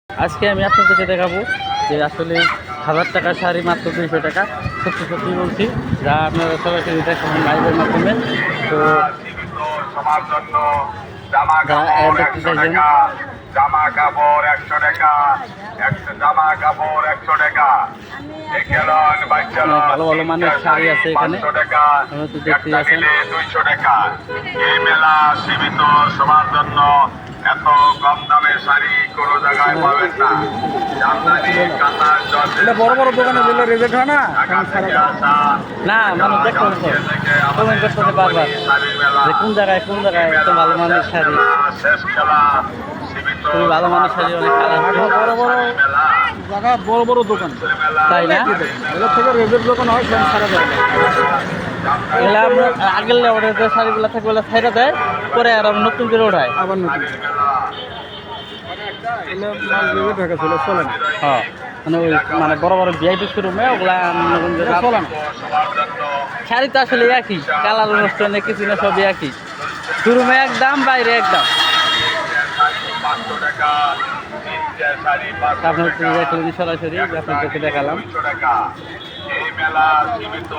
আজকে আমি আপনাদেরকে দেখাবো যে আসলে 1000 টাকার শাড়ি মাত্র 200 টাকা। সত্যি সত্যি বলছি, যা আপনারা সরাসরি দেখাবেন লাইভের মাধ্যমে। তো সবার জন্য জামা যারা কাপড় দেখতে 100 চাইছেন, টাকা, জামা কাপড় 100 টাকা, জামা কাপড় 100 টাকা। একেলন বাচ্চারা অনেক ভালো ভালো মানের শাড়ি আছে এখানে, 500 টাকা, আপনারা তো দেখতেই একটা আছেন। নিলে 200 টাকা। এই মেলা সীমিত সবার জন্য। এত কম দামে শাড়ি কোনো জায়গায় পাবেন না। জামদানি কাতার জর্জেট বড় বড় দোকানে গেলে রেজেক্ট হয় না? ঢাকা থেকে আসা না মানুষ দেখতে পাবেন তো, কমেন্ট করতে বারবার যে কোন জায়গায় এত ভালো মানের শাড়ি। শেষ খেলা সীমিত খুবই ভালো মানের শাড়ি, অনেক কালারফুল। বড় বড় জায়গা, বড় বড় দোকান, তাই না? এগুলোর থেকে রেজেক্ট দোকান হয়, ফ্যান ছাড়া যায় না। এগুলা আমরা আগের লেবারের যে শাড়িগুলো থাকে ওগুলো ছাইড়া দেয়, পরে আর আমরা নতুন করে ওঠায়। আবার নতুন এগুলো মাল রেজেক্ট হয়ে গেছে, এগুলো চলে না। হ্যাঁ, মানে ওই মানে বড় বড় ভিআইপি শোরুমে ওগুলা এটা চলে না। শাড়ি তো আসলে একই, কালার অনুষ্ঠানে কিছু না, সবই একই। শোরুমে একদম, বাইরে একদম। আপনার দেখলেন সরাসরি, আপনাদেরকে দেখালাম। এই মেলা সীমিত